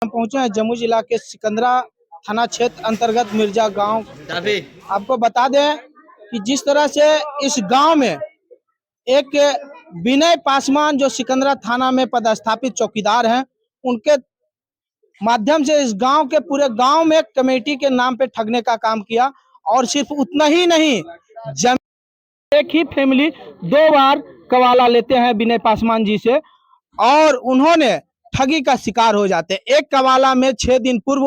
हम पहुंचे हैं जम्मू जिला के सिकंदरा थाना क्षेत्र अंतर्गत मिर्जा गांव। आपको बता दें कि जिस तरह से इस गांव में एक विनय पासवान जो सिकंदरा थाना में पदस्थापित चौकीदार हैं, उनके माध्यम से इस गांव के पूरे गांव में कमेटी के नाम पे ठगने का काम किया। और सिर्फ उतना ही नहीं, एक ही फैमिली 2 बार कवाला लेते हैं विनय पासवान जी से और उन्होंने ठगी का शिकार हो जाते हैं। एक कवाला में 6 दिन पूर्व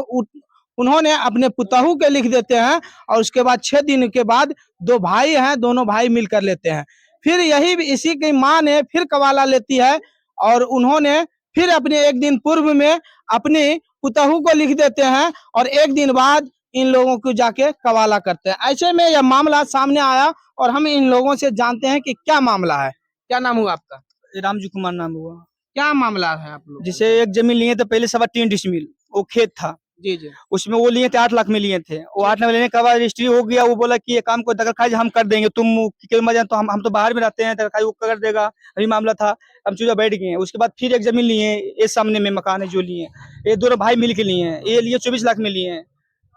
उन्होंने अपने पुतहू के लिख देते हैं और उसके बाद 6 दिन के बाद 2 भाई हैं, दोनों भाई मिलकर लेते हैं। फिर यही इसी की मां ने फिर कवाला लेती है और उन्होंने फिर अपने 1 दिन पूर्व में अपनी पुतहू को लिख देते हैं और 1 दिन बाद इन लोगों को जाके कवाला करते हैं। ऐसे में यह मामला सामने आया और हम इन लोगों से जानते हैं कि क्या मामला है। क्या नाम हुआ आपका? रामजी कुमार नाम हुआ। क्या मामला है आप लोग? जैसे एक जमीन लिए थे पहले 3.25 डिसमिल, वो खेत था। जी जी। उसमें वो लिए थे 8 लाख में लिए थे। वो 8 लाख लेने के बाद रजिस्ट्री हो गया। वो बोला कि ये काम को दखलखाज हम कर देंगे, तुम क्यों मजा, तो हम तो बाहर में रहते हैं, दखलखाज वो कर देगा। अभी मामला था, हम चूजा बैठ गए। उसके बाद फिर एक जमीन लिए, ये सामने में मकान है जो लिए, ये दोनों भाई मिल के लिए हैं। ये लिए 24 लाख में लिए हैं।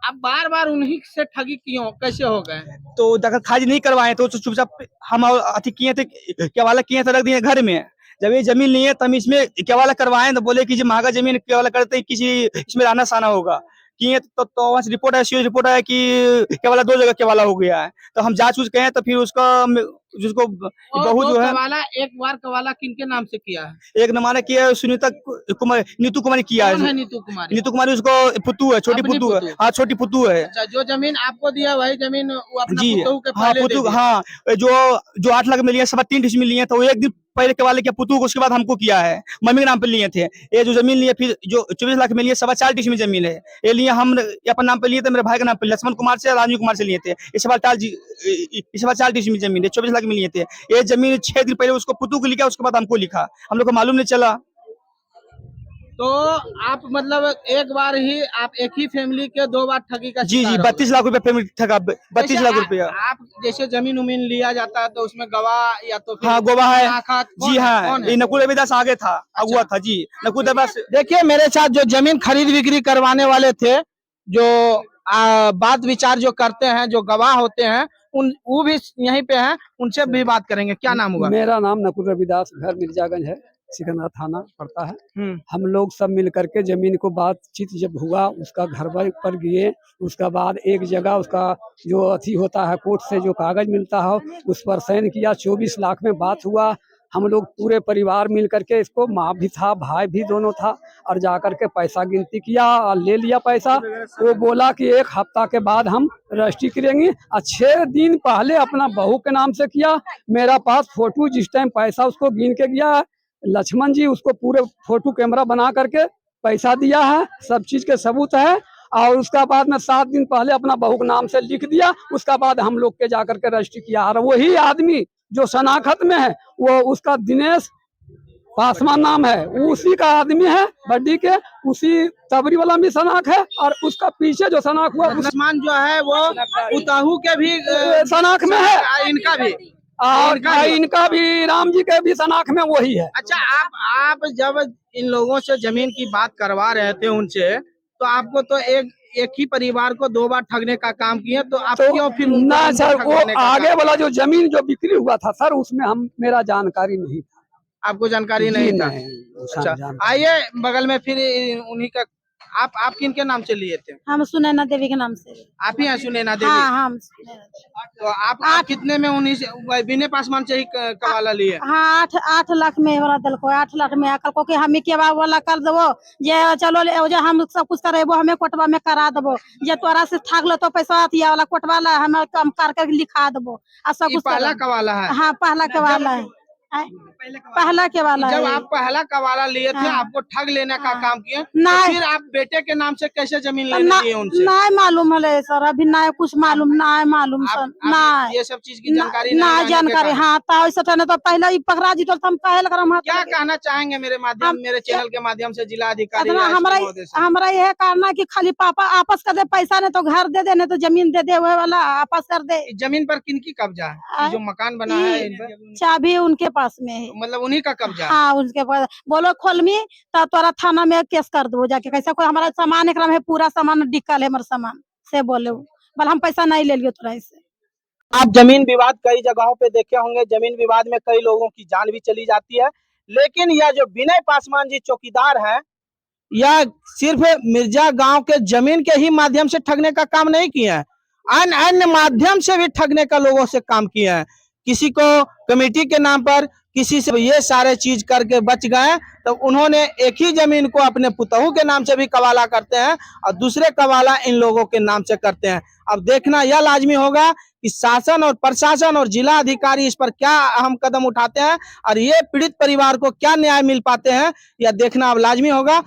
अब बार बार उन्हीं से ठगी क्यों, कैसे हो गए? तो दखलखाज नहीं करवाए तो चुपचाप हम अति किए थे, केवाला किए थे, रख दिए घर में। जब ये जमीन लिए तब इसमें केवाला करवाए तो बोले कि जो महंगा जमीन केवाला करते किसी इसमें रहना सहना होगा। किए तो वहाँ से रिपोर्ट है, सीओ रिपोर्ट है कि केवाला 2 जगह केवाला हो गया है। तो हम जांच उच गए तो फिर उसका जिसको बहू जो है, कवाला एक बार कवाला किनके नाम से किया है? एक नमाना किया है सुनीता कुमार, नीतू कुमारी किया कौन है है। नीतू कुमारी? नीतू कुमारी उसको पुतू है, छोटी अपनी पुतू है। पुतू? हाँ, छोटी पुतू है। अच्छा, जो जमीन आपको दिया वही जमीन वो अपना जी पुतहू के हाँ, पहले दे पुतू दिया? हाँ, जो 8 लाख में लिए 3.25 डिसमिल लिए तो 1 दिन पहले केवाले किया पुतू को, उसके बाद हमको किया है। मम्मी के नाम पे लिए थे। ये जो जमीन लिए फिर जो 24 लाख में लिए 4.25 डिसमिल जमीन है, ये लिए हम अपने नाम पे लिए थे, मेरे भाई के नाम पे लक्ष्मण कुमार से, राजीव कुमार से लिए थे। इस 4.25 डिसमिल जमीन है, 24 लाख में लिए थे। ये जमीन 6 दिन पहले उसको पुतू को लिखा, उसके बाद हमको लिखा, हम लोग को मालूम नहीं चला। तो आप मतलब एक बार ही आप एक ही फैमिली के 2 बार ठगी का जी शिकार जी, हो गए। 32 लाख रुपया पेमेंट ठगा, 32 लाख रुपया। आप जैसे जमीन उमीन लिया जाता है तो उसमें गवाह या तो फिर हाँ, गवाह है। मुलाकात जी हाँ, कौन ये है? नकुल रविदास आगे था, अगुआ था जी। नकुल रविदास देखिए, मेरे साथ जो जमीन खरीद बिक्री करवाने वाले थे, जो बात विचार जो करते हैं, जो गवाह होते हैं, उन वो भी यहीं पे हैं, उनसे भी बात करेंगे। क्या नाम हुआ? मेरा नाम नकुल रविदास, घर मिर्जागंज है, सिकंदरा थाना पड़ता है। हम लोग सब मिल करके जमीन को बातचीत जब हुआ, उसका घर पर गए, उसका बाद एक जगह उसका जो अथी होता है कोर्ट से जो कागज मिलता है उस पर साइन किया। 24 लाख में बात हुआ। हम लोग पूरे परिवार मिल करके, इसको माँ भी था, भाई भी दोनों था, और जा करके पैसा गिनती किया और ले लिया पैसा। वो बोला कि 1 हफ्ता के बाद हम रजिस्ट्री करेंगे। और 6 दिन पहले अपना बहू के नाम से किया। मेरा पास फोटो जिस टाइम पैसा उसको गिन के गया है, लक्ष्मण जी उसको पूरे फोटो कैमरा बना करके पैसा दिया है, सब चीज के सबूत है। और उसका बाद में 7 दिन पहले अपना बहू के नाम से लिख दिया। उसका बाद हम लोग के जाकर के रजिस्ट्री किया। और वही आदमी जो शनाख्त में है वो उसका दिनेश पासवान नाम है, उसी का आदमी है बड्डी के, उसी तबरी वाला भी शनाख है। और उसका पीछे जो शनाख हुआ उस्मान जो है वो पुतहू के भी शनाख में है, इनका भी और इनका भी, राम जी के भी शनाख में वही है। अच्छा, आप जब इन लोगों से जमीन की बात करवा रहे थे उनसे, तो आपको तो एक ही परिवार को 2 बार ठगने का काम किए, तो आप क्यों फिर ना सर, वो आगे वाला जो जमीन जो बिक्री हुआ था सर, उसमें मेरा जानकारी नहीं था। आपको जानकारी नहीं था? अच्छा, आइए बगल में फिर उन्हीं का। आप किनके नाम से लिए थे? हम सुनैना देवी के नाम से। आप ही हैं सुनैना देवी? हाँ, हम तो आप कितने में उन्हीं से विनय पासवान से ही कवाला लिए? हाँ, 8 लाख में वाला दिल को, 8 लाख में कल को कि हम के वाला कर देवो, जे चलो जे हम सब कुछ करेबो, हमें कोटवा में करा देबो, जे तोरा से ठग लो तो पैसा अतिया वाला कोटवा ला हम कम करके लिखा देबो। आ सब कुछ पहला कवाला है? हाँ, पहला कवाला है, पहला के वाला है। जब आप पहला कवाला लिए थे, आपको ठग लेने का काम किए, नहीं। तो फिर आप बेटे के नाम से कैसे जमीन लेने दिए उनसे? नहीं मालूम है सर, अभी नहीं कुछ मालूम, नहीं मालूम सर, नहीं ये सब चीज की जानकारी ना नहीं जानकारी। हाँ, तो ऐसा था ना, तो पहले ही पकड़ा जी तो हम कहे लग रहा। क्या कहना चाहेंगे मेरे चैनल के माध्यम से जिला अधिकारी? हमारा यह कहना कि खाली पापा आपस कर दे पैसा, ने तो घर दे दे, ने तो जमीन दे दे, वह वाला आपस कर दे। जमीन पर किनकी कब्जा है? जो मकान बना है इन पर चाबी उनके पास पास में है। मतलब उन्हीं का कब्जा है। हाँ उनके पास बोलो खोलमी तो तोरा थाना में केस कर दो जाके, कैसा कोई हमारा सामान एकरा में पूरा सामान डिक्कल है हमारा सामान से बोले बोल हम पैसा नहीं ले लियो तोरा इससे। आप जमीन विवाद कई जगहों पे देखे होंगे, जमीन विवाद में कई लोगों की जान भी चली जाती है, लेकिन यह जो विनय पासवान जी चौकीदार है, यह सिर्फ मिर्जा गांव के जमीन के ही माध्यम से ठगने का काम नहीं किया है, अन्य अन्य माध्यम से भी ठगने का लोगों से काम किया है। किसी को कमेटी के नाम पर, किसी से ये सारे चीज करके बच गए, तो उन्होंने एक ही जमीन को अपने पुतहू के नाम से भी कवाला करते हैं और दूसरे कवाला इन लोगों के नाम से करते हैं। अब देखना यह लाजमी होगा कि शासन और प्रशासन और जिला अधिकारी इस पर क्या अहम कदम उठाते हैं और ये पीड़ित परिवार को क्या न्याय मिल पाते हैं, यह देखना अब लाजमी होगा।